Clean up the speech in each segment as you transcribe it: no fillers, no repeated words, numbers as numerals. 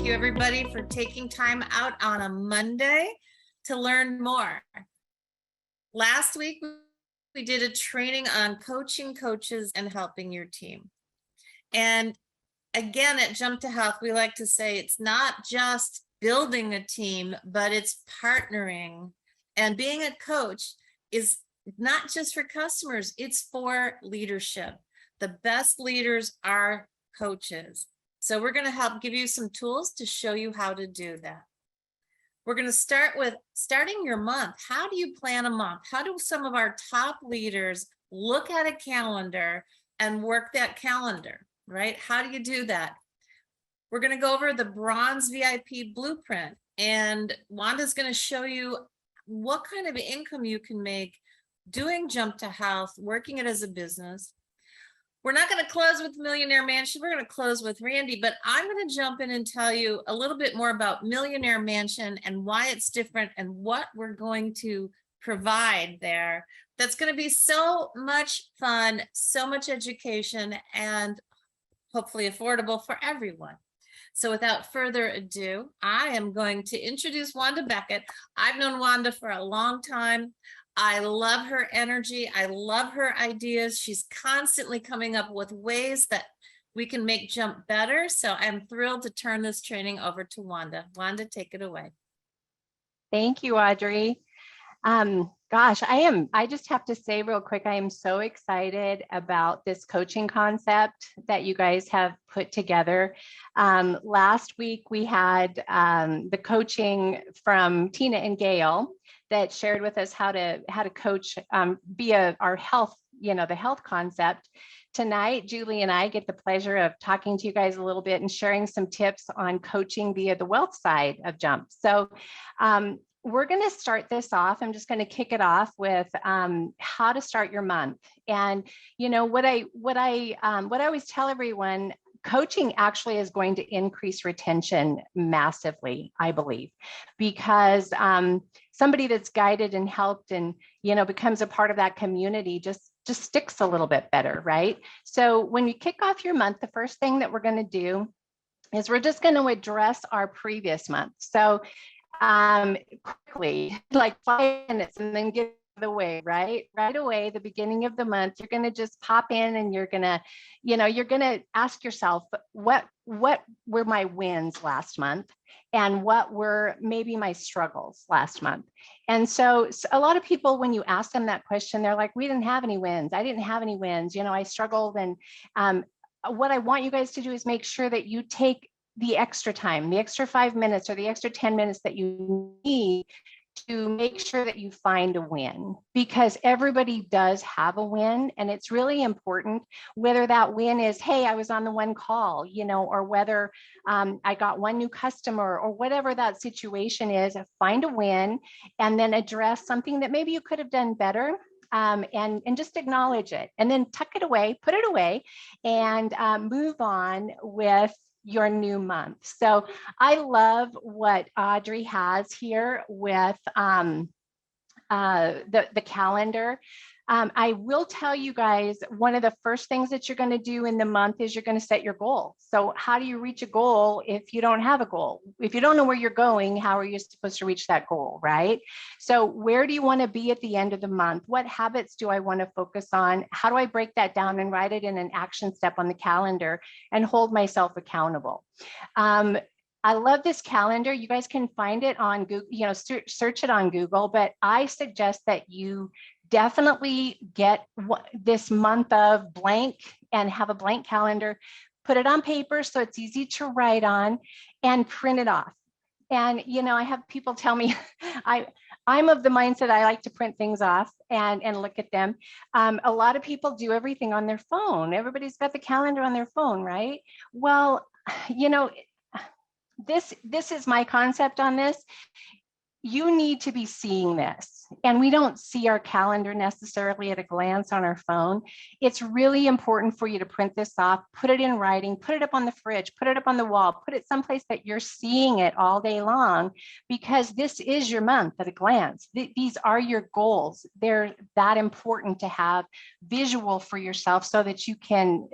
you everybody for taking time out on a Monday to learn more. Last week, we did a training on coaching coaches and helping your team. And again, at Jump to Health, we like to say it's not just building a team, but it's partnering. And being a coach is not just for customers, it's for leadership. The best leaders are coaches. So we're going to help give you some tools to show you how to do that. We're going to start with starting your month. How do you plan a month? How do some of our top leaders look at a calendar and work that calendar, right? How do you do that? We're going to go over the Bronze VIP Blueprint, and Wanda's going to show you what kind of income you can make doing Jump to Health, working it as a business. We're not going to close with Millionaire Mansion. We're going to close with Randy, but I'm going to jump in and tell you a little bit more about Millionaire Mansion and why it's different and what we're going to provide there. That's going to be so much fun, so much education, and hopefully affordable for everyone. So without further ado, I am going to introduce Wanda Beckett. I've known Wanda for a long time. I love her energy. I love her ideas. She's constantly coming up with ways that we can make Jump better. So I'm thrilled to turn this training over to Wanda. Wanda, take it away. Thank you, Audrey. Gosh, I just have to say real quick, I am so excited about this coaching concept that you guys have put together. Last week, we had the coaching from Tina and Gail that shared with us how to coach via our health, the health concept. Tonight, Julie and I get the pleasure of talking to you guys a little bit and sharing some tips on coaching via the wealth side of Jump. So we're going to start this off. I'm just going to kick it off with how to start your month. And what I always tell everyone, coaching actually is going to increase retention massively, I believe, because somebody that's guided and helped and becomes a part of that community just sticks a little bit better, right? So when you kick off your month, the first thing that we're going to do is we're just going to address our previous month. So quickly, like 5 minutes, and then get away, right away, the beginning of the month, you're going to just pop in and you're going to ask yourself, what were my wins last month, and what were maybe my struggles last month? And so a lot of people, when you ask them that question, they're like, we didn't have any wins. I didn't have any wins. I struggled. And what I want you guys to do is make sure that you take the extra time, the extra 5 minutes or the extra 10 minutes that you need to make sure that you find a win, because everybody does have a win. And it's really important whether that win is, hey, I was on the one call, or whether I got one new customer, or whatever that situation is. Find a win and then address something that maybe you could have done better. And just acknowledge it, and then tuck it away, put it away, and move on with your new month. So I love what Audrey has here with the calendar. I will tell you guys, one of the first things that you're going to do in the month is you're going to set your goal. So how do you reach a goal if you don't have a goal? If you don't know where you're going, how are you supposed to reach that goal, right? So where do you want to be at the end of the month? What habits do I want to focus on? How do I break that down and write it in an action step on the calendar and hold myself accountable? I love this calendar. You guys can find it on Google, search it on Google, but I suggest that you definitely get this month of blank and have a blank calendar, put it on paper so it's easy to write on, and print it off. And, I have people tell me, I'm of the mindset I like to print things off and look at them. A lot of people do everything on their phone. Everybody's got the calendar on their phone, right? Well, this is my concept on this. You need to be seeing this. And we don't see our calendar necessarily at a glance on our phone. It's really important for you to print this off, put it in writing, put it up on the fridge, put it up on the wall, put it someplace that you're seeing it all day long, because this is your month at a glance. These are your goals. They're that important to have visual for yourself so that you can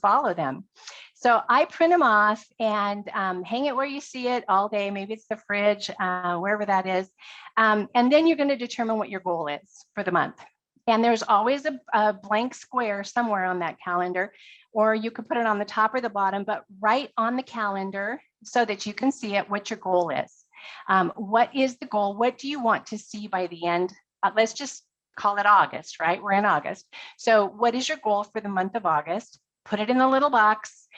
follow them. So I print them off and hang it where you see it all day. Maybe it's the fridge, wherever that is. And then you're going to determine what your goal is for the month. And there's always a blank square somewhere on that calendar, or you could put it on the top or the bottom, but write on the calendar so that you can see it, what your goal is. What is the goal? What do you want to see by the end? Let's just call it August, right? We're in August. So what is your goal for the month of August? Put it in the little box.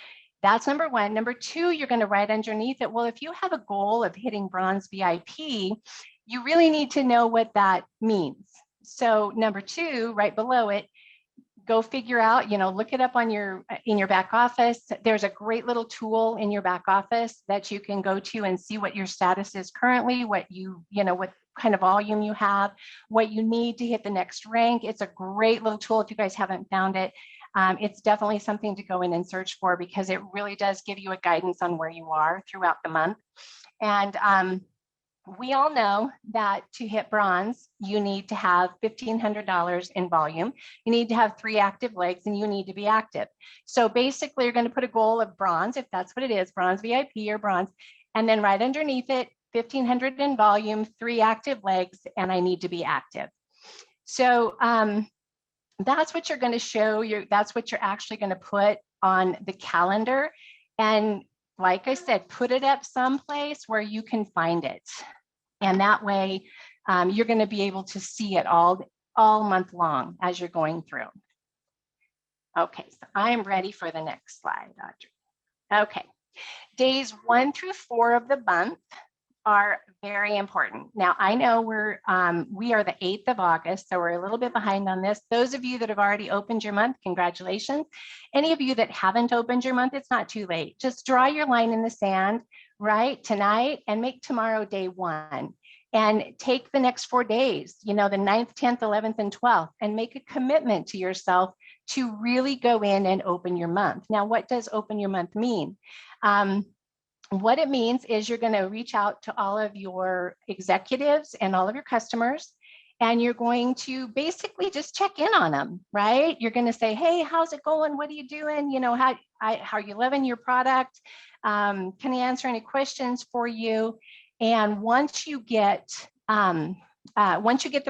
That's number one. Number two, you're going to write underneath it. Well, if you have a goal of hitting bronze VIP, you really need to know what that means. So number two, right below it, go figure out, look it up on in your back office. There's a great little tool in your back office that you can go to and see what your status is currently, what what kind of volume you have, what you need to hit the next rank. It's a great little tool. If you guys haven't found it, it's definitely something to go in and search for, because it really does give you a guidance on where you are throughout the month. And we all know that to hit bronze, you need to have $1,500 in volume. You need to have 3 active legs, and you need to be active. So basically, you're going to put a goal of bronze, if that's what it is, bronze VIP or bronze, and then right underneath it, 1,500 in volume, 3 active legs, and I need to be active. So that's what you're going to show. That's what you're actually going to put on the calendar. And like I said, put it up someplace where you can find it. And that way you're going to be able to see it all month long as you're going through. Okay, so I'm ready for the next slide, Audrey. Okay, days 1 through 4 of the month are very important. Now, I know we are the 8th of August, so we're a little bit behind on this. Those of you that have already opened your month, congratulations. Any of you that haven't opened your month, it's not too late. Just draw your line in the sand, right, tonight, and make tomorrow day 1. And take the next 4 days, the 9th, 10th, 11th, and 12th, and make a commitment to yourself to really go in and open your month. Now, what does open your month mean? What it means is you're going to reach out to all of your executives and all of your customers, and you're going to basically just check in on them, right? You're going to say, hey, how's it going? What are you doing? How are you loving your product? Can I answer any questions for you? And once you get them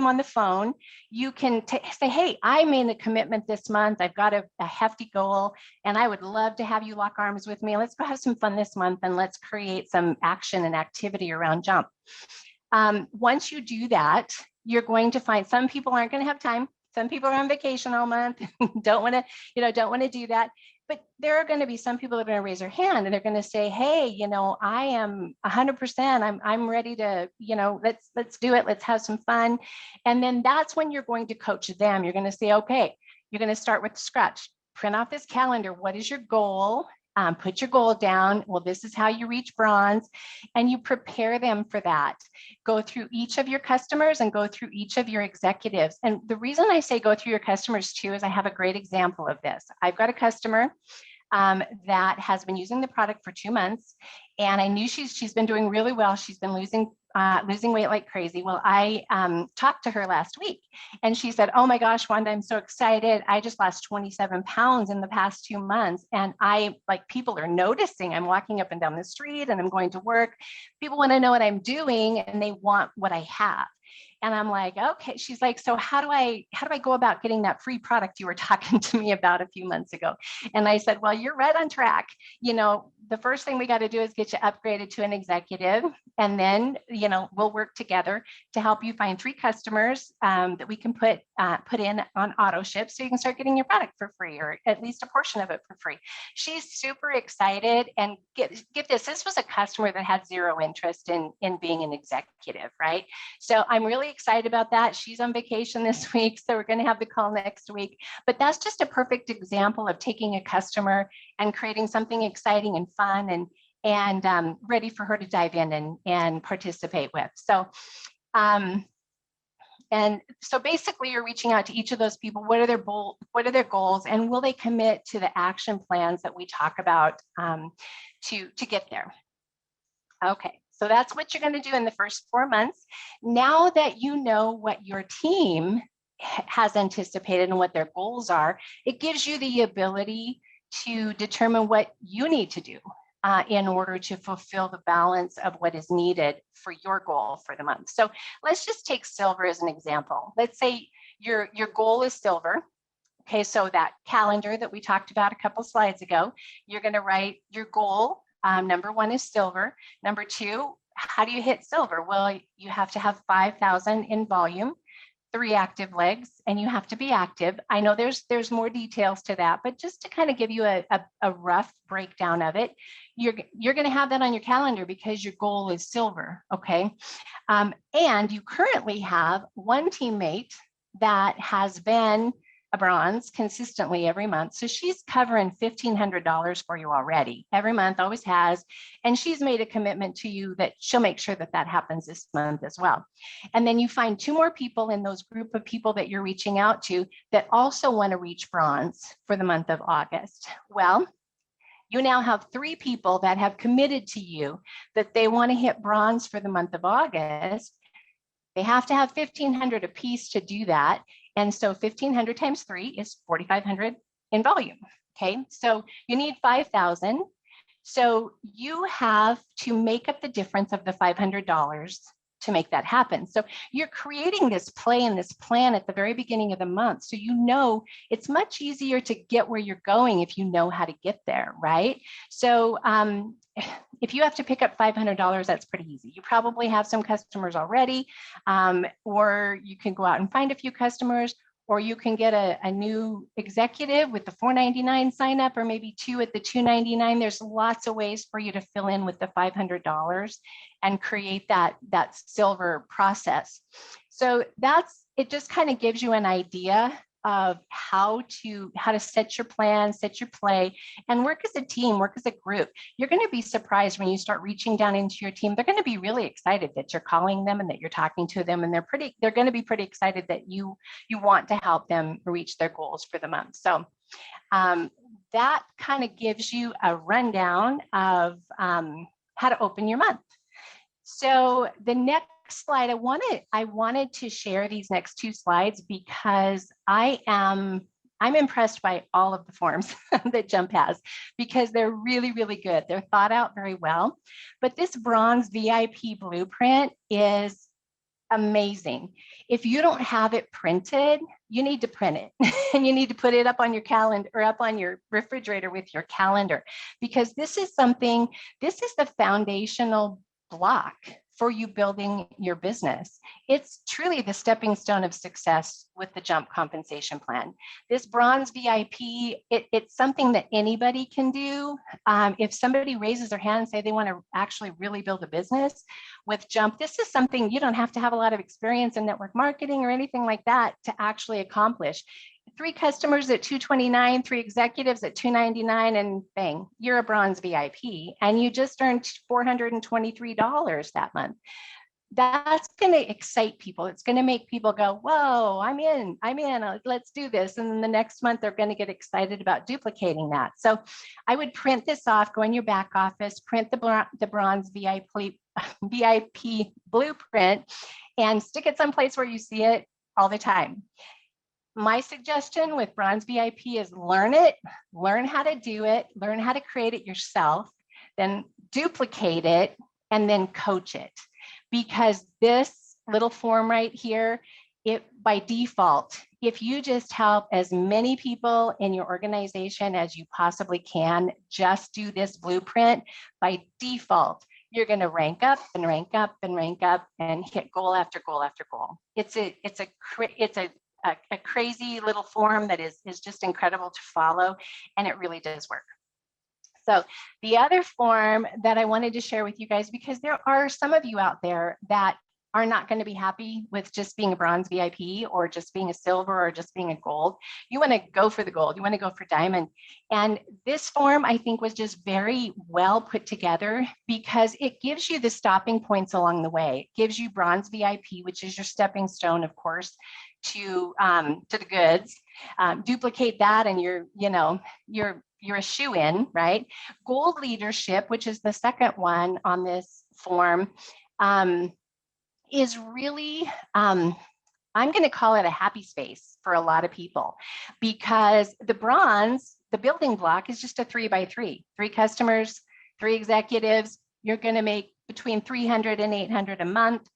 on the phone, you can say, hey, I made a commitment this month. I've got a hefty goal, and I would love to have you lock arms with me. Let's go have some fun this month, and let's create some action and activity around jump. Once you do that, you're going to find some people aren't going to have time. Some people are on vacation all month, don't want to do that. But there are going to be some people that are going to raise their hand, and they're going to say, hey, I am 100%, I'm ready to, let's do it. Let's have some fun. And then that's when you're going to coach them. You're going to say, okay, you're going to start with scratch. Print off this calendar. What is your goal? Put your goal down. Well, this is how you reach bronze, and you prepare them for that. Go through each of your customers and go through each of your executives. And the reason I say go through your customers too is I have a great example of this. I've got a customer that has been using the product for 2 months, and I knew she's been doing really well. She's been losing weight like crazy. Well, I talked to her last week, and she said, oh my gosh, Wanda, I'm so excited. I just lost 27 pounds in the past 2 months. And people are noticing. I'm walking up and down the street, and I'm going to work. People want to know what I'm doing, and they want what I have. And I'm like, okay. She's like, so how do I go about getting that free product you were talking to me about a few months ago? And I said, well, you're right on track. The first thing we got to do is get you upgraded to an executive. And then, we'll work together to help you find 3 customers that we can put in on auto ship, so you can start getting your product for free, or at least a portion of it for free. She's super excited. And get this was a customer that had 0 interest in being an executive, right? So I'm really excited about that. She's on vacation this week, so we're going to have the call next week. But that's just a perfect example of taking a customer and creating something exciting and fun and ready for her to dive in and participate with. So, and so basically you're reaching out to each of those people. What are their goals, and will they commit to the action plans that we talk about to get there? Okay. So that's what you're going to do in the first 4 months. Now that you know what your team has anticipated and what their goals are, it gives you the ability to determine what you need to do in order to fulfill the balance of what is needed for your goal for the month. So let's just take silver as an example. Let's say your goal is silver. Okay, so that calendar that we talked about a couple slides ago, you're going to write your goal. Number one is silver. Number two, how do you hit silver? Well, you have to have 5,000 in volume, 3 active legs, and you have to be active. I know there's more details to that, but just to kind of give you a rough breakdown of it, you're going to have that on your calendar because your goal is silver, okay? And you currently have one teammate that has been a bronze consistently every month. So she's covering $1,500 for you already. Every month, always has. And she's made a commitment to you that she'll make sure that that happens this month as well. And then you find 2 more people in those group of people that you're reaching out to that also want to reach bronze for the month of August. Well, you now have 3 people that have committed to you that they want to hit bronze for the month of August. They have to have 1,500 a piece to do that. And so 1,500 times 3 is 4,500 in volume. Okay, so you need 5,000. So you have to make up the difference of the $500 to make that happen. So you're creating this play and this plan at the very beginning of the month. So you know it's much easier to get where you're going if you know how to get there, right? So if you have to pick up $500, that's pretty easy. You probably have some customers already, or you can go out and find a few customers, or you can get a new executive with the $499 sign up, or maybe 2 at the $299. There's lots of ways for you to fill in with the $500 and create that silver process. So it just kind of gives you an idea of how to set your plan, set your play, and work as a team, work as a group. You're going to be surprised when you start reaching down into your team. They're going to be really excited that you're calling them and that you're talking to them, and they're going to be pretty excited that you want to help them reach their goals for the month. So that kind of gives you a rundown of how to open your month. So the next slide, I wanted to share these next 2 slides because I'm impressed by all of the forms that Jump has, because they're really, really good. They're thought out very well. But this bronze VIP blueprint is amazing. If you don't have it printed, you need to print it and you need to put it up on your calendar or up on your refrigerator with your calendar, because this is the foundational block for you building your business. It's truly the stepping stone of success with the Jump compensation plan. This bronze VIP, it's something that anybody can do. If somebody raises their hand and say they want to actually really build a business with Jump, this is something you don't have to have a lot of experience in network marketing or anything like that to actually accomplish. 3 customers at $229, 3 executives at $299, and bang, you're a bronze VIP, and you just earned $423 that month. That's going to excite people. It's going to make people go, whoa, I'm in, let's do this. And then the next month, they're going to get excited about duplicating that. So I would print this off, go in your back office, print the bronze VIP blueprint, and stick it someplace where you see it all the time. My suggestion with bronze VIP is learn it, learn how to do it, learn how to create it yourself, then duplicate it, and then coach it. Because this little form right here, by default, if you just help as many people in your organization as you possibly can just do this blueprint, by default, you're going to rank up and rank up and rank up and hit goal after goal after goal. It's a crazy little form that is just incredible to follow, and it really does work. So the other form that I wanted to share with you guys, because there are some of you out there that are not going to be happy with just being a bronze VIP or just being a silver or just being a gold. You want to go for the gold. You want to go for diamond. And this form, I think, was just very well put together because it gives you the stopping points along the way. It gives you bronze VIP, which is your stepping stone, of course, to the goods. Duplicate that and you're a shoe-in, right? Gold leadership, which is the second one on this form, is really, I'm going to call it a happy space for a lot of people, because the bronze, the building block is just a 3x3, 3 customers, 3 executives. You're going to make between 300 and 800 a month.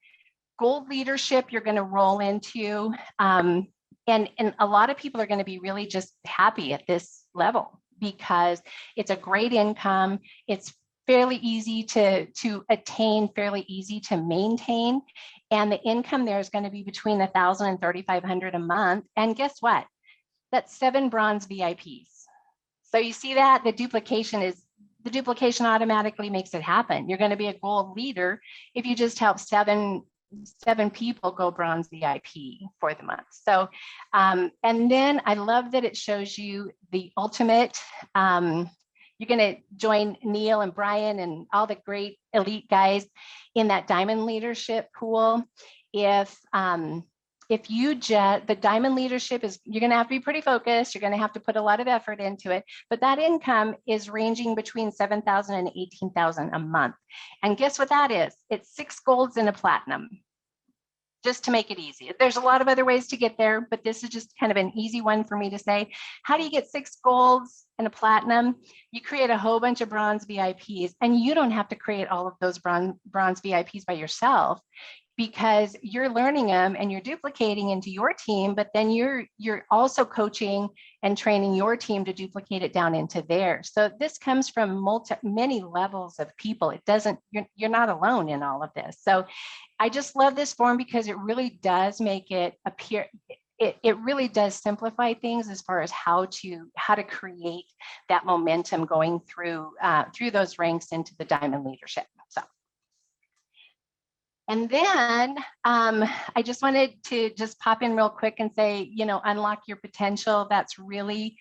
Gold leadership, you're going to roll into, and a lot of people are going to be really just happy at this level because it's a great income. It's fairly easy to attain, fairly easy to maintain. And the income there is going to be between 1,000 and 3,500 a month. And guess what? That's 7 bronze VIPs. So you see that the duplication automatically makes it happen. You're going to be a gold leader if you just help seven people go bronze VIP for the month. So, and then I love that it shows you the ultimate. You're going to join Neil and Brian and all the great elite guys in that diamond leadership pool. If you the diamond leadership is, you're going to have to be pretty focused. You're going to have to put a lot of effort into it, but that income is ranging between 7,000 and 18,000 a month. And guess what that is? It's 6 golds and a platinum, just to make it easy. There's a lot of other ways to get there, but this is just kind of an easy one for me to say. How do you get 6 golds and a platinum? You create a whole bunch of bronze VIPs, and you don't have to create all of those bronze VIPs by yourself, because you're learning them and you're duplicating into your team, but then you're also coaching and training your team to duplicate it down into theirs. So this comes from many levels of people. It doesn't, you're not alone in all of this. So I just love this form because it really does make it appear, it really does simplify things as far as how to create that momentum going through those ranks into the diamond leadership. So. And then I just wanted to just pop in real quick and say, unlock your potential. That's really,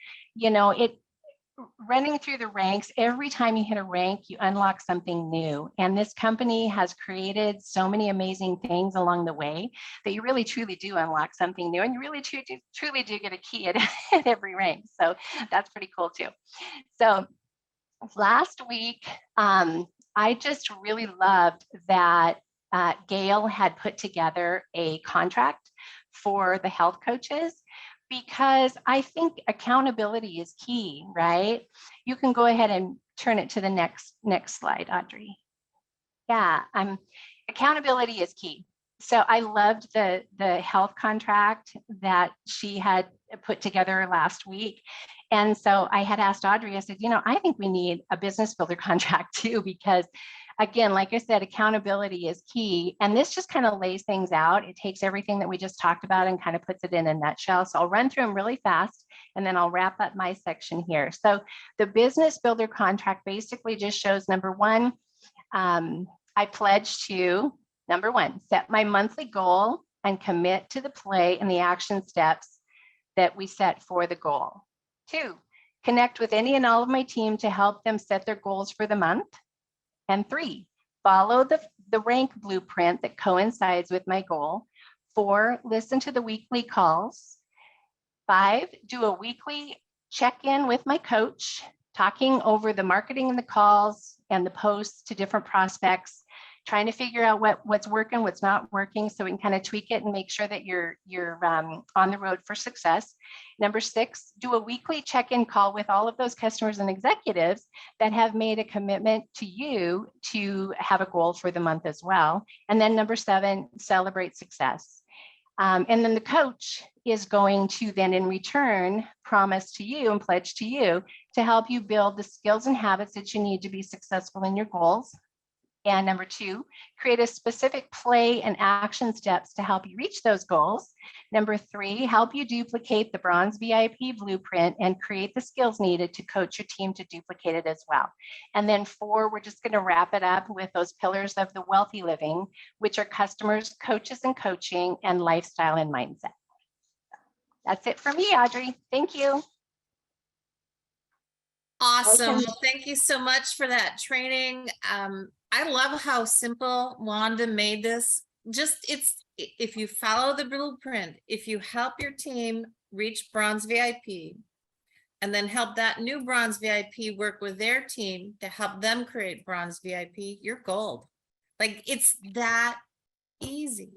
running through the ranks. Every time you hit a rank, you unlock something new. And this company has created so many amazing things along the way that you really truly do unlock something new. And you really truly do get a key at every rank. So that's pretty cool too. So last week, I just really loved that Gail had put together a contract for the health coaches, because I think accountability is key, right? You can go ahead and turn it to the next slide, Audrey. Yeah, accountability is key. So I loved the health contract that she had put together last week. And so I had asked Audrey, I said, I think we need a business builder contract too, because again, like I said, accountability is key. And this just kind of lays things out. It takes everything that we just talked about and kind of puts it in a nutshell. So I'll run through them really fast, and then I'll wrap up my section here. So the business builder contract basically just shows, number one, I pledge to, number one, set my monthly goal and commit to the play and the action steps that we set for the goal. 2, connect with any and all of my team to help them set their goals for the month. And 3, follow the rank blueprint that coincides with my goal. 4, listen to the weekly calls. 5, do a weekly check-in with my coach, talking over the marketing and the calls and the posts to different prospects, trying to figure out what's working, what's not working, so we can kind of tweak it and make sure that you're on the road for success. Number 6, do a weekly check-in call with all of those customers and executives that have made a commitment to you to have a goal for the month as well. And then number 7, celebrate success. And then the coach is going to then in return promise to you and pledge to you to help you build the skills and habits that you need to be successful in your goals. And number 2, create a specific play and action steps to help you reach those goals. Number 3, help you duplicate the bronze VIP blueprint and create the skills needed to coach your team to duplicate it as well. And then 4, we're just going to wrap it up with those pillars of the wealthy living, which are customers, coaches and coaching, and lifestyle and mindset. That's it for me, Audrey. Thank you. Awesome. Okay. Well, thank you so much for that training. I love how simple Wanda made this. If you follow the blueprint, if you help your team reach bronze VIP, and then help that new bronze VIP work with their team to help them create bronze VIP, you're gold. Like, it's that easy.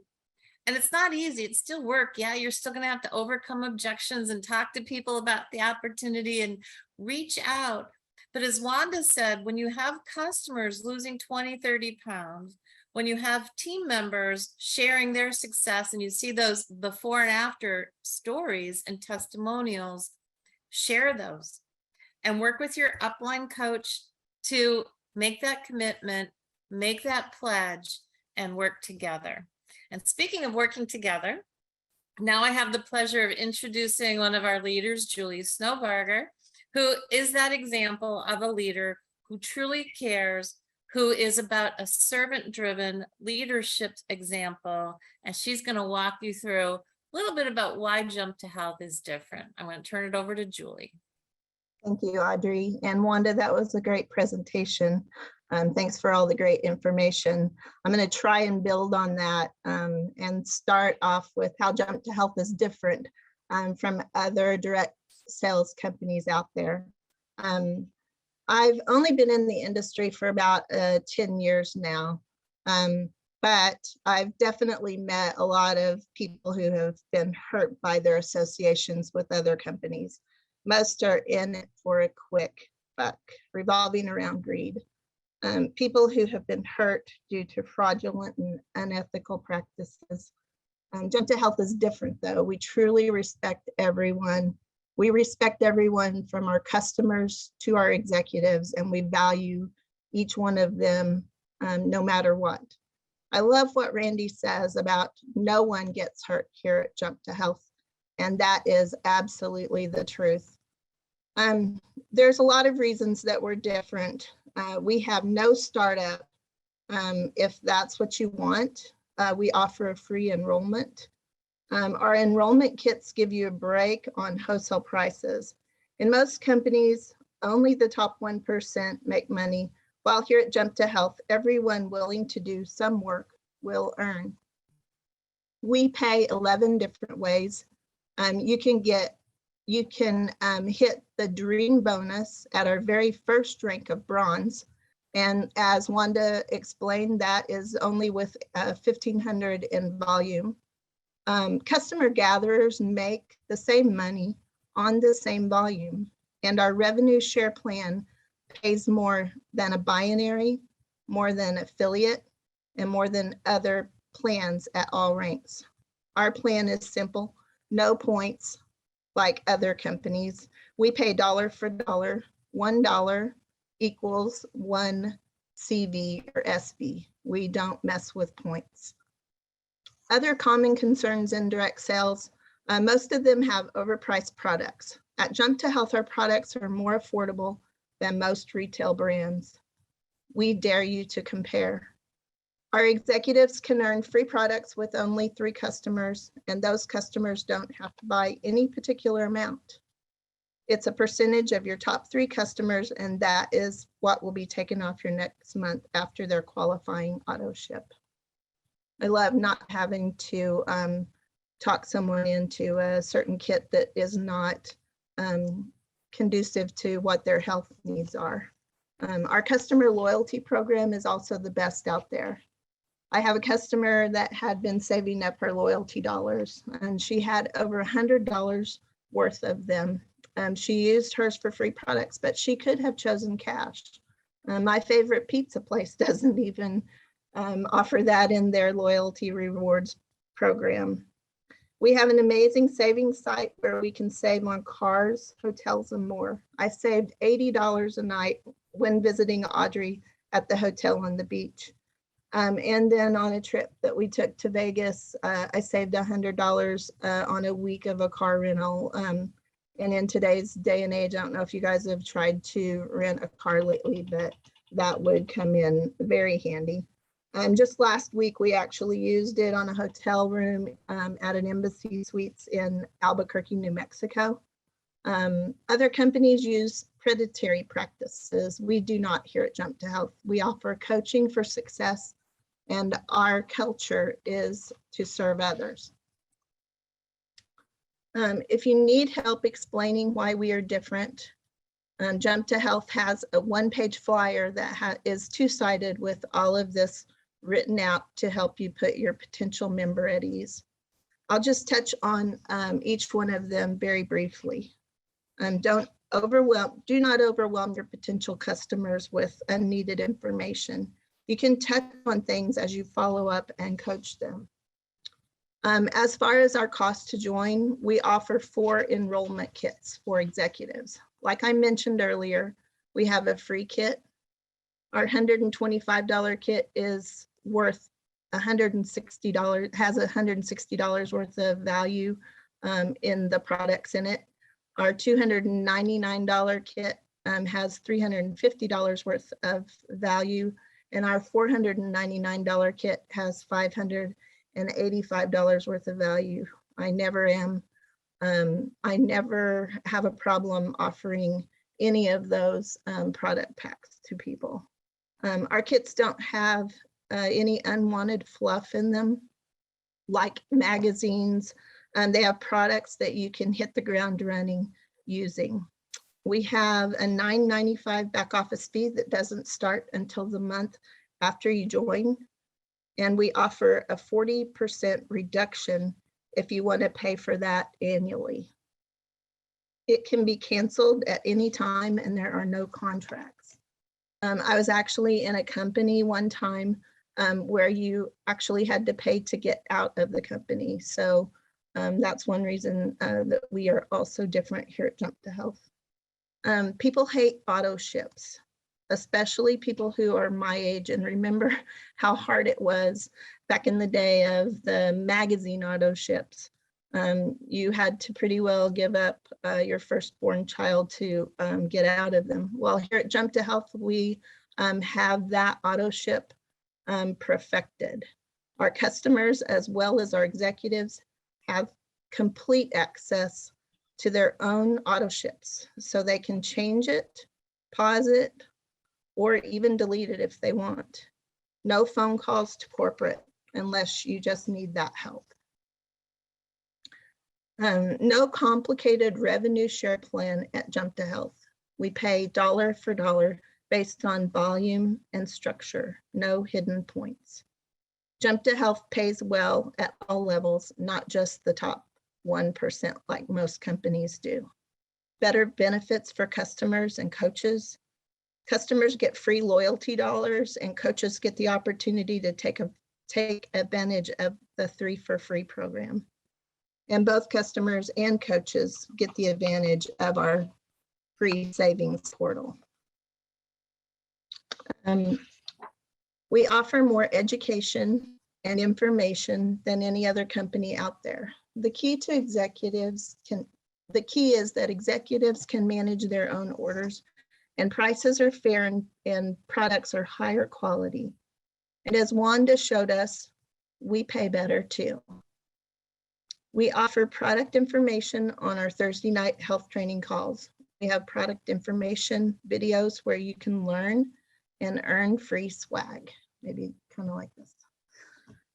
And it's not easy. It's still work. Yeah, you're still going to have to overcome objections and talk to people about the opportunity and reach out. But as Wanda said, when you have customers losing 20, 30 pounds, when you have team members sharing their success and you see those before and after stories and testimonials, share those and work with your upline coach to make that commitment, make that pledge, and work together. And speaking of working together, now I have the pleasure of introducing one of our leaders, Julie Snowbarger, who is that example of a leader who truly cares, who is about a servant-driven leadership example. And she's going to walk you through a little bit about why Jump to Health is different. I'm going to turn it over to Julie. Thank you, Audrey. And Wanda, that was a great presentation. Thanks for all the great information. I'm going to try and build on that and start off with how Jump to Health is different from other direct sales companies out there. I've only been in the industry for about 10 years now, but I've definitely met a lot of people who have been hurt by their associations with other companies. Most are in it for a quick buck, revolving around greed. People who have been hurt due to fraudulent and unethical practices. Jump to Health is different though. We truly respect everyone. We respect everyone from our customers to our executives, and we value each one of them no matter what. I love what Randy says about no one gets hurt here at Jump to Health, and that is absolutely the truth. There's a lot of reasons that we're different. We have no startup. If that's what you want, we offer a free enrollment. Our enrollment kits give you a break on wholesale prices. In most companies, only the top 1% make money, while here at Jump to Health, everyone willing to do some work will earn. We pay 11 different ways. You can hit the dream bonus at our very first rank of bronze. And as Wanda explained, that is only with 1,500 in volume. Customer gatherers make the same money on the same volume, and our revenue share plan pays more than a binary, more than affiliate, and more than other plans at all ranks. Our plan is simple, no points like other companies. We pay dollar for dollar. $1 equals 1 CV or SV. We don't mess with points. Other common concerns in direct sales, most of them have overpriced products. At Jump to Health, our products are more affordable than most retail brands. We dare you to compare. Our executives can earn free products with only 3 customers, and those customers don't have to buy any particular amount. It's a percentage of your top 3 customers, and that is what will be taken off your next month after their qualifying auto ship. I love not having to talk someone into a certain kit that is not conducive to what their health needs are. Our customer loyalty program is also the best out there. I have a customer that had been saving up her loyalty dollars, and she had over $100 worth of them. She used hers for free products, but she could have chosen cash. My favorite pizza place doesn't even offer that in their loyalty rewards program. We have an amazing savings site where we can save on cars, hotels, and more. I saved $80 a night when visiting Audrey at the hotel on the beach. And then on a trip that we took to Vegas, I saved $100 on a week of a car rental. And in today's day and age, I don't know if you guys have tried to rent a car lately, but that would come in very handy. Just last week, we actually used it on a hotel room at an Embassy Suites in Albuquerque, New Mexico. Other companies use predatory practices. We do not here at Jump to Health. We offer coaching for success, and our culture is to serve others. If you need help explaining why we are different, Jump to Health has a one-page flyer that is two-sided with all of this written out to help you put your potential member at ease. I'll just touch on each one of them very briefly. Do not overwhelm your potential customers with unneeded information. You can touch on things as you follow up and coach them. As far as our cost to join, we offer 4 enrollment kits for executives. Like I mentioned earlier, we have a free kit. Our $125 kit is worth $160, has $160 worth of value in the products in it. Our $299 kit has $350 worth of value, and our $499 kit has $585 worth of value. I never have a problem offering any of those product packs to people. Our kits don't have any unwanted fluff in them, like magazines. They have products that you can hit the ground running using. We have a $9.95 back office fee that doesn't start until the month after you join. And we offer a 40% reduction if you want to pay for that annually. It can be canceled at any time and there are no contracts. I was actually in a company one time where you actually had to pay to get out of the company. So that's one reason that we are also different here at Jump to Health. People hate auto ships, especially people who are my age and remember how hard it was back in the day of the magazine auto ships. You had to pretty well give up your firstborn child to get out of them. Well, here at Jump to Health, we have that auto ship perfected. Our customers, as well as our executives, have complete access to their own auto ships, so they can change it, pause it, or even delete it if they want. No phone calls to corporate unless you just need that help. No complicated revenue share plan at Jump to Health. We pay dollar for dollar based on volume and structure, no hidden points. Jump to Health pays well at all levels, not just the top 1% like most companies do. Better benefits for customers and coaches. Customers get free loyalty dollars and coaches get the opportunity to take advantage of the 3 for Free program. And both customers and coaches get the advantage of our free savings portal. We offer more education and information than any other company out there. The key is that executives can manage their own orders, and prices are fair and products are higher quality. And as Wanda showed us, we pay better too. We offer product information on our Thursday night health training calls. We have product information videos where you can learn and earn free swag, maybe kind of like this.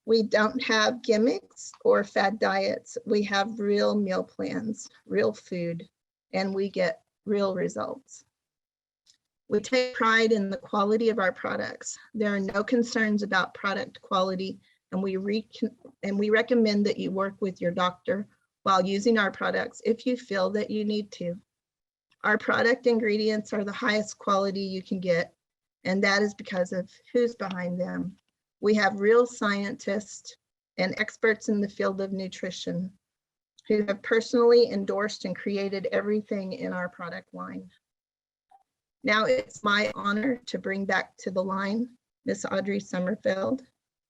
We don't have gimmicks or fad diets. We have real meal plans, real food, and we get real results. We take pride in the quality of our products. There are no concerns about product quality, and we recommend that you work with your doctor while using our products if you feel that you need to. Our product ingredients are the highest quality you can get, and that is because of who's behind them. We have real scientists and experts in the field of nutrition who have personally endorsed and created everything in our product line. Now it's my honor to bring back to the line Miss Audrey Sommerfeld,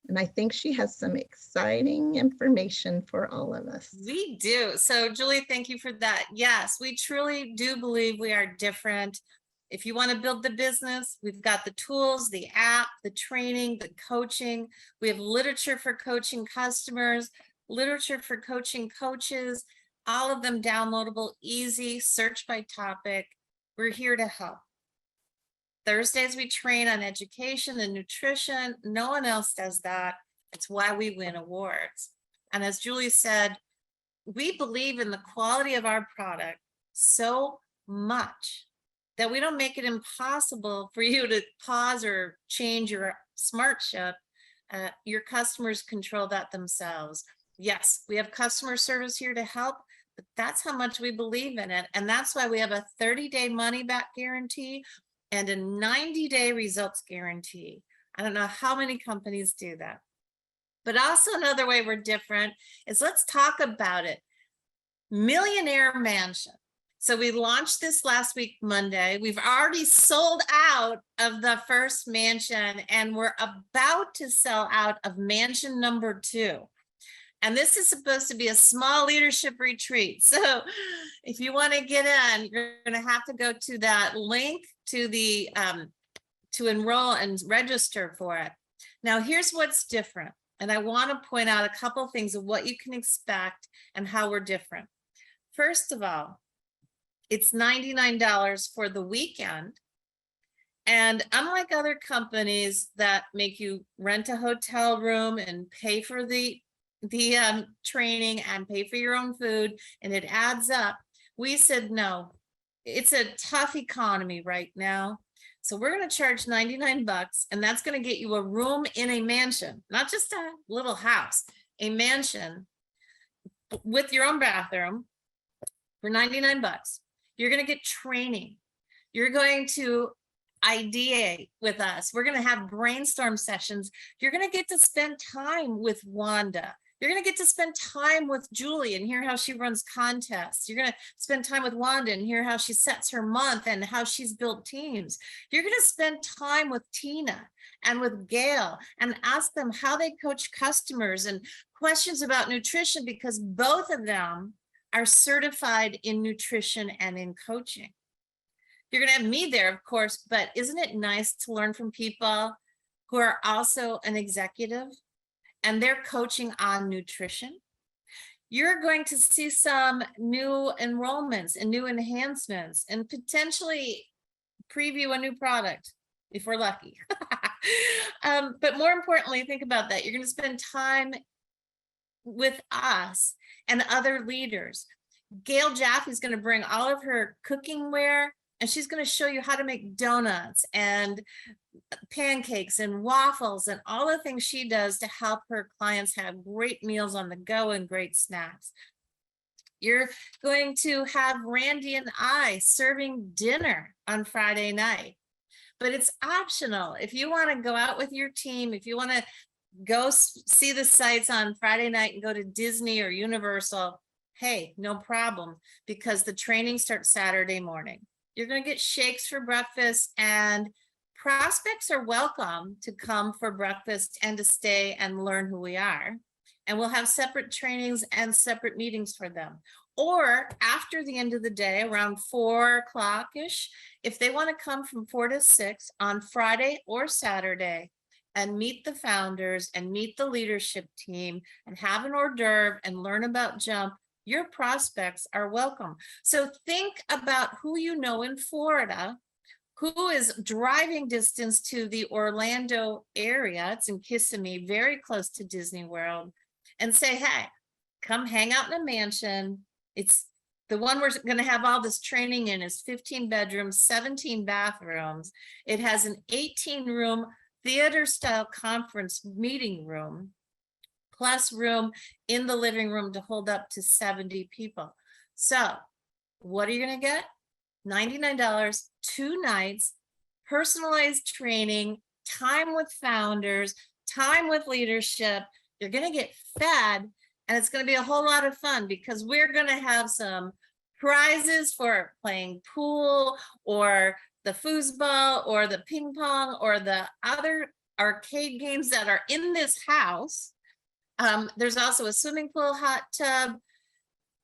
and I think she has some exciting information for all of us. We do. So Julie, thank you for that. Yes, we truly do believe we are different. If you want to build the business, we've got the tools, the app, the training, the coaching. We have literature for coaching customers, literature for coaching coaches, all of them downloadable, easy, search by topic. We're here to help. Thursdays, we train on education and nutrition. No one else does that. It's why we win awards. And as Julie said, we believe in the quality of our product so much that we don't make it impossible for you to pause or change your smart ship Your customers control that themselves. Yes, we have customer service here to help, but that's how much we believe in it. And that's why we have a 30-day money back guarantee and a 90-day results guarantee. I don't know how many companies do that. But also another way we're different is, let's talk about it. Millionaire Mansion. So we launched this last week, Monday. We've already sold out of the first mansion, and we're about to sell out of mansion number 2. And this is supposed to be a small leadership retreat. So if you want to get in, you're going to have to go to that link to the to enroll and register for it. Now, here's what's different. And I want to point out a couple of things of what you can expect and how we're different. First of all, it's $99 for the weekend. And unlike other companies that make you rent a hotel room and pay for the training and pay for your own food, and it adds up, we said, no, it's a tough economy right now. So we're going to charge $99, and that's going to get you a room in a mansion, not just a little house, a mansion with your own bathroom for $99. You're going to get training. You're going to ideate with us. We're going to have brainstorm sessions. You're going to get to spend time with Wanda. You're going to get to spend time with Julie and hear how she runs contests. You're going to spend time with Wanda and hear how she sets her month and how she's built teams. You're going to spend time with Tina and with Gail and ask them how they coach customers and questions about nutrition, because both of them are certified in nutrition and in coaching. You're going to have me there, of course, but isn't it nice to learn from people who are also an executive and they're coaching on nutrition? You're going to see some new enrollments and new enhancements and potentially preview a new product if we're lucky. But more importantly, think about that. You're going to spend time with us and other leaders. Gail Jaffe is going to bring all of her cooking ware, and she's going to show you how to make donuts and pancakes and waffles and all the things she does to help her clients have great meals on the go and great snacks. You're going to have Randy and I serving dinner on Friday night, but it's optional. If you want to go out with your team, if you want to go see the sights on Friday night and go to Disney or Universal, hey, no problem, because the training starts Saturday morning. You're going to get shakes for breakfast, and prospects are welcome to come for breakfast and to stay and learn who we are. And we'll have separate trainings and separate meetings for them. Or after the end of the day, around 4 o'clock-ish, if they want to come from 4 to 6 on Friday or Saturday and meet the founders and meet the leadership team and have an hors d'oeuvre and learn about Jump, your prospects are welcome. So think about who you know in Florida, who is driving distance to the Orlando area. It's in Kissimmee, very close to Disney World, and say, hey, come hang out in a mansion. It's the one we're going to have all this training in is 15 bedrooms, 17 bathrooms. It has an 18-room theater-style conference meeting room, plus room in the living room to hold up to 70 people. So what are you going to get? $99, 2 nights, personalized training, time with founders, time with leadership. You're going to get fed, and it's going to be a whole lot of fun because we're going to have some prizes for playing pool or the foosball or the ping pong or the other arcade games that are in this house. There's also a swimming pool, hot tub,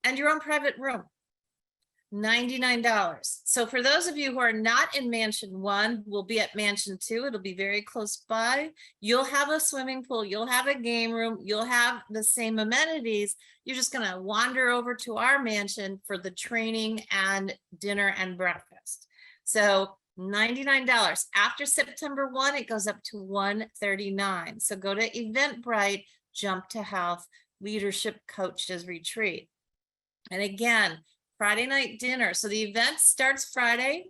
and your own private room. $99. So for those of you who are not in Mansion 1, we'll be at Mansion 2. It'll be very close by. You'll have a swimming pool. You'll have a game room. You'll have the same amenities. You're just going to wander over to our mansion for the training and dinner and breakfast. So $99. After September 1, it goes up to $139. So go to Eventbrite, Jump to Health, Leadership Coaches Retreat. And again, Friday night dinner. So the event starts Friday,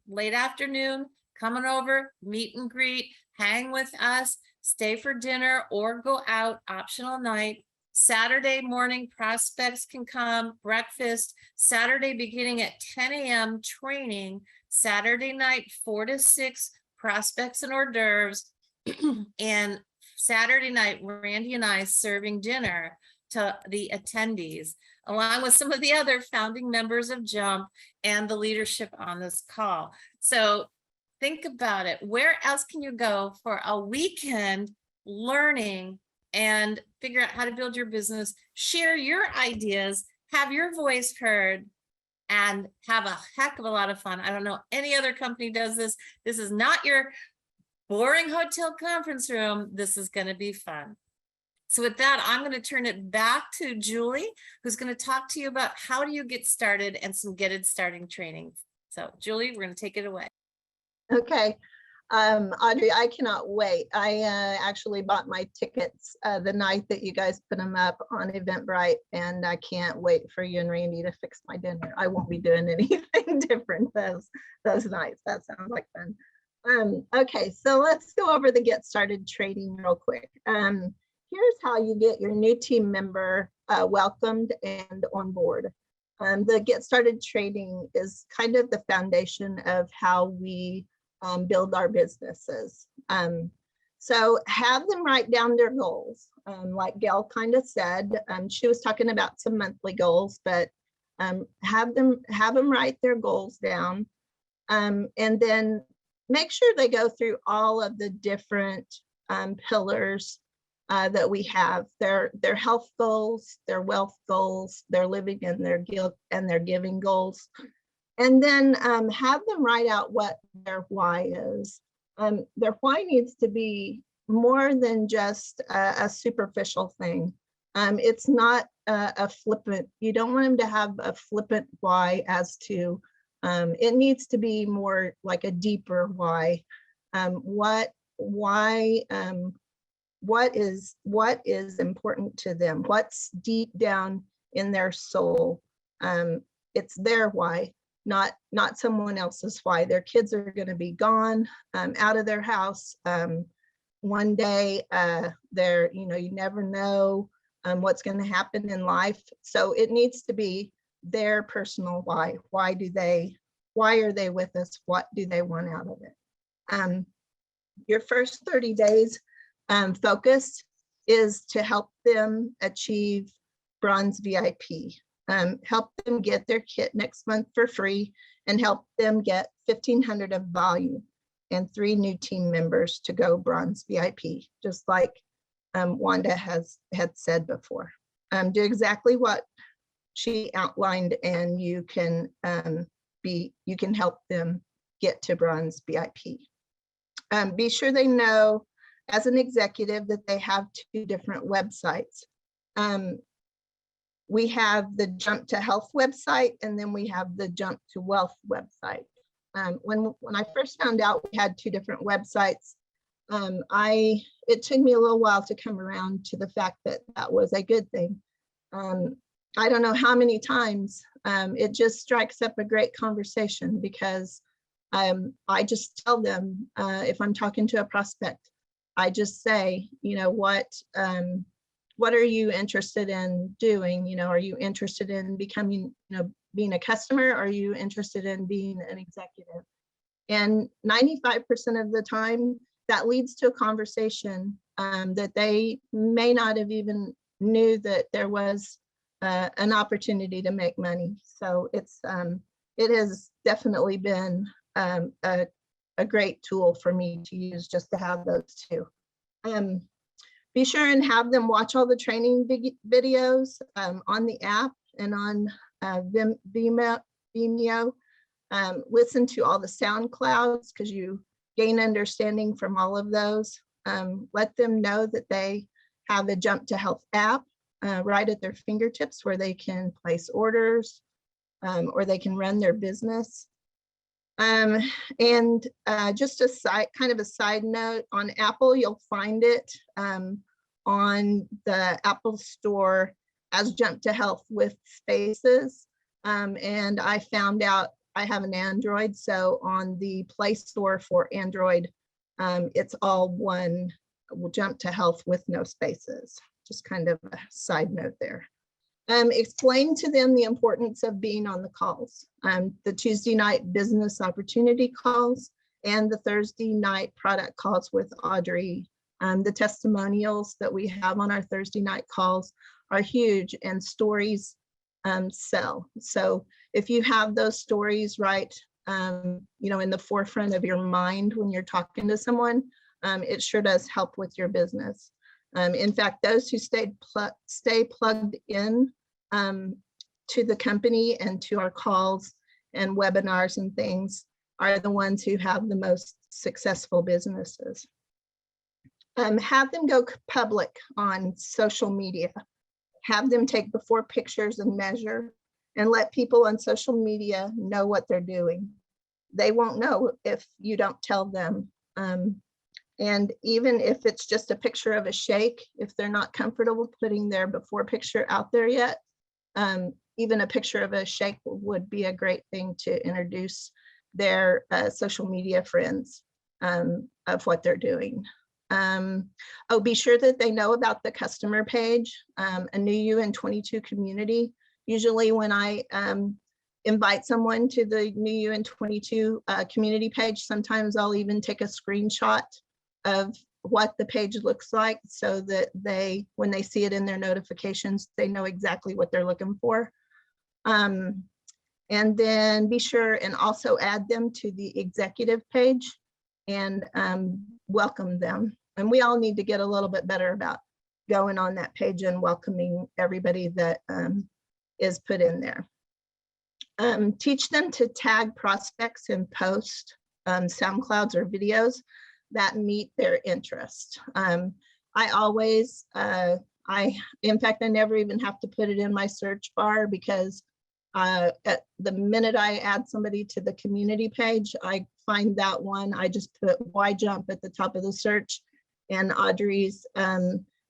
late afternoon, coming over, meet and greet, hang with us, stay for dinner or go out, optional night. Saturday morning prospects can come, breakfast, Saturday beginning at 10 a.m. training, Saturday night 4 to 6 prospects and hors d'oeuvres, and Saturday night Randy and I serving dinner to the attendees, along with some of the other founding members of Jump and the leadership on this call. So think about it. Where else can you go for a weekend learning and figure out how to build your business, share your ideas, have your voice heard, and have a heck of a lot of fun? I don't know any other company does this. This is not your boring hotel conference room. This is going to be fun. So with that, I'm going to turn it back to Julie, who's going to talk to you about how do you get started and some get it starting training. So Julie, we're going to take it away. Okay. Audrey, I cannot wait. I actually bought my tickets the night that you guys put them up on Eventbrite, and I can't wait for you and Randy to fix my dinner. I won't be doing anything different those nights. That sounds like fun. Okay, so let's go over the get started training real quick. Here's how you get your new team member welcomed and on board. The get started training is kind of the foundation of how we build our businesses. So have them write down their goals. Like Gail kind of said, she was talking about some monthly goals, but have them write their goals down, and then make sure they go through all of the different pillars that we have. Their health goals, their wealth goals, their living and their giving goals. And then have them write out what their why is. Their why needs to be more than just a superficial thing. It's not a flippant, you don't want them to have a flippant why as to, it needs to be more like a deeper why. What is important to them? What's deep down in their soul? It's their why. Not someone else's why. Their kids are going to be gone, out of their house. One day, you never know what's going to happen in life. So it needs to be their personal why. Why are they with us? What do they want out of it? Your first 30 days focus is to help them achieve Bronze VIP. Help them get their kit next month for free, and help them get 1,500 of volume and 3 new team members to go Bronze VIP, just like Wanda had said before. Do exactly what she outlined, and you can help them get to Bronze VIP. Be sure they know as an executive that they have 2 different websites. We have the Jump to Health website, and then we have the Jump to Wealth website. When I first found out we had 2 different websites, it took me a little while to come around to the fact that that was a good thing. I don't know how many times it just strikes up a great conversation, because I just tell them, if I'm talking to a prospect, I just say, what are you interested in doing? Are you interested in becoming, being a customer? Are you interested in being an executive? And 95% of the time, that leads to a conversation that they may not have even knew that there was an opportunity to make money. So it has definitely been a great tool for me to use, just to have those 2. Be sure and have them watch all the training videos on the app and on Vimeo. Listen to all the SoundClouds, because you gain understanding from all of those. Let them know that they have a Jump to Health app right at their fingertips, where they can place orders or they can run their business. And just a side note, on Apple, you'll find it on the Apple Store as Jump to Health with spaces. And I found out I have an Android, so on the Play Store for Android, It's all one. We'll jump to health with no spaces. Just kind of a side note there. Explain to them the importance of being on the calls, the Tuesday night business opportunity calls and the Thursday night product calls with Audrey. The testimonials that we have on our Thursday night calls are huge, and stories sell. So if you have those stories right, in the forefront of your mind when you're talking to someone, it sure does help with your business. In fact, those who stay plugged in to the company and to our calls and webinars and things are the ones who have the most successful businesses. Have them go public on social media. Have them take before pictures and measure, and let people on social media know what they're doing. They won't know if you don't tell them. And even if it's just a picture of a shake, if they're not comfortable putting their before picture out there yet, even a picture of a shake would be a great thing to introduce their social media friends of what they're doing. Be sure that they know about the customer page, a New You in 22 community. Usually when I invite someone to the New You in 22 community page, sometimes I'll even take a screenshot of what the page looks like so that when they see it in their notifications, they know exactly what they're looking for. And then be sure and also add them to the executive page and welcome them. And we all need to get a little bit better about going on that page and welcoming everybody that is put in there. Teach them to tag prospects and post SoundClouds or videos that meet their interest. I always, in fact, I never even have to put it in my search bar, because at the minute I add somebody to the community page, I find that one, I just put why jump at the top of the search, and Audrey's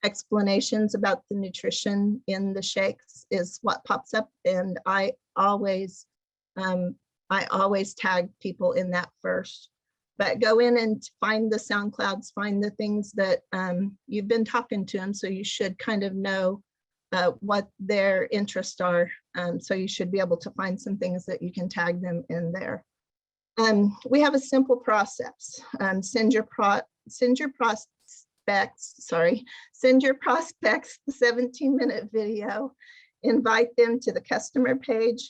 explanations about the nutrition in the shakes is what pops up. And I always tag people in that first. But go in and find the SoundClouds, find the things that you've been talking to them, so you should kind of know what their interests are. So you should be able to find some things that you can tag them in there. We have a simple process. Send your prospects the 17-minute video, invite them to the customer page,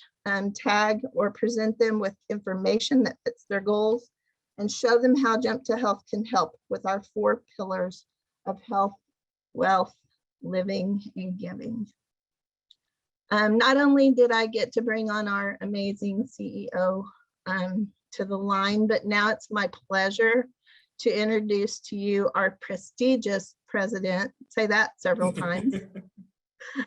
tag or present them with information that fits their goals, and show them how Jump to Health can help with our 4 pillars of health, wealth, living, and giving. Not only did I get to bring on our amazing CEO to the line, but now it's my pleasure to introduce to you our prestigious president, say that several times,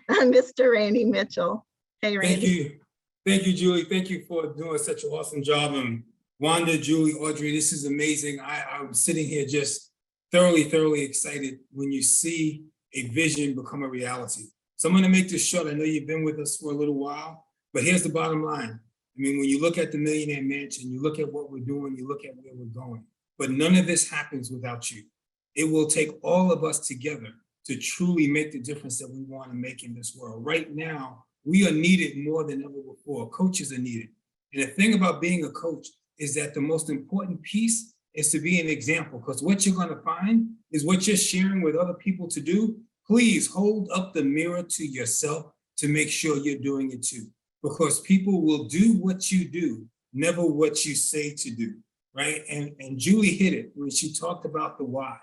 Mr. Randy Mitchell. Hey, Randy. Thank you, Julie. Thank you for doing such an awesome job. And Wanda, Julie, Audrey, this is amazing. I'm sitting here just thoroughly excited when you see a vision become a reality. So I'm going to make this short. I know you've been with us for a little while, but here's the bottom line. I mean, when you look at the Millionaire Mansion, you look at what we're doing, you look at where we're going, but none of this happens without you. It will take all of us together to truly make the difference that we want to make in this world. Right now, we are needed more than ever before. Coaches are needed. And the thing about being a coach is that the most important piece is to be an example, because what you're going to find is what you're sharing with other people to do. Please hold up the mirror to yourself to make sure you're doing it too, because people will do what you do, never what you say to do, right? And Julie hit it when she talked about the why,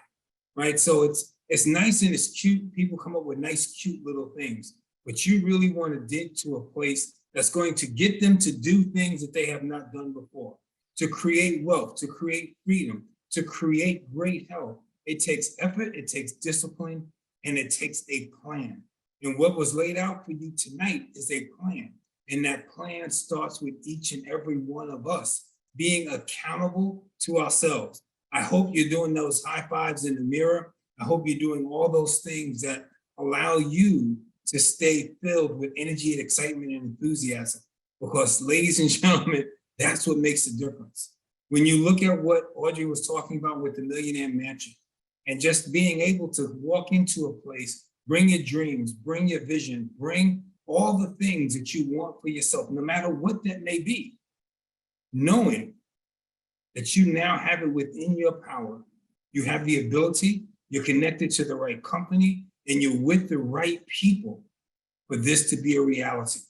right? So it's nice and it's cute. People come up with nice, cute little things, but you really want to dig to a place that's going to get them to do things that they have not done before, to create wealth, to create freedom, to create great health. It takes effort, it takes discipline, and it takes a plan. And what was laid out for you tonight is a plan. And that plan starts with each and every one of us being accountable to ourselves. I hope you're doing those high fives in the mirror. I hope you're doing all those things that allow you to stay filled with energy and excitement and enthusiasm. Because ladies and gentlemen, that's what makes the difference. When you look at what Audrey was talking about with the Millionaire Mansion, and just being able to walk into a place, bring your dreams, bring your vision, bring all the things that you want for yourself, no matter what that may be, knowing that you now have it within your power. You have the ability, you're connected to the right company, and you're with the right people for this to be a reality.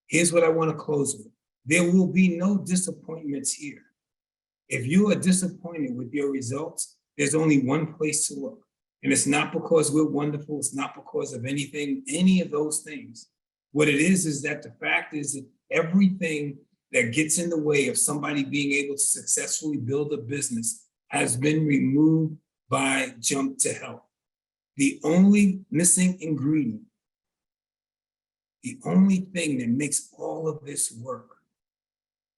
Here's what I want to close with. There will be no disappointments here. If you are disappointed with your results, there's only one place to look. And it's not because we're wonderful, it's not because of anything, any of those things. What it is that the fact is that everything that gets in the way of somebody being able to successfully build a business has been removed by Jump to Help. The only missing ingredient, the only thing that makes all of this work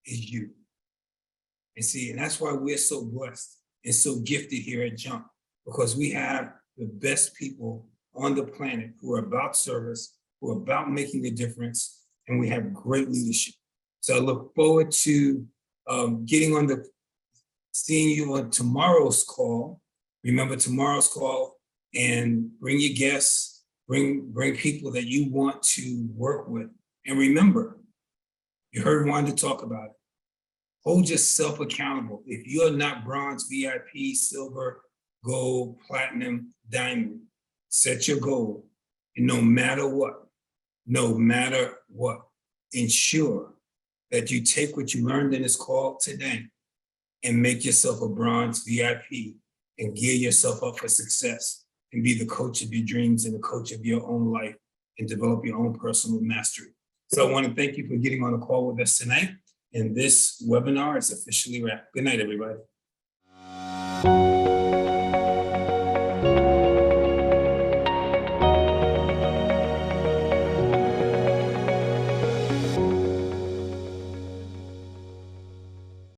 is you. And see, and that's why we're so blessed and so gifted here at Jump, because we have the best people on the planet who are about service, who are about making a difference, and we have great leadership. So I look forward to seeing you on tomorrow's call. Remember tomorrow's call, and bring your guests, bring people that you want to work with. And remember, you heard Wanda talk about it. Hold yourself accountable. If you're not bronze, VIP, silver, gold, platinum, diamond, set your goal. And no matter what, ensure that you take what you learned in this call today and make yourself a bronze VIP and gear yourself up for success and be the coach of your dreams and the coach of your own life and develop your own personal mastery. So I want to thank you for getting on the call with us tonight. And this webinar is officially wrapped. Good night, everybody.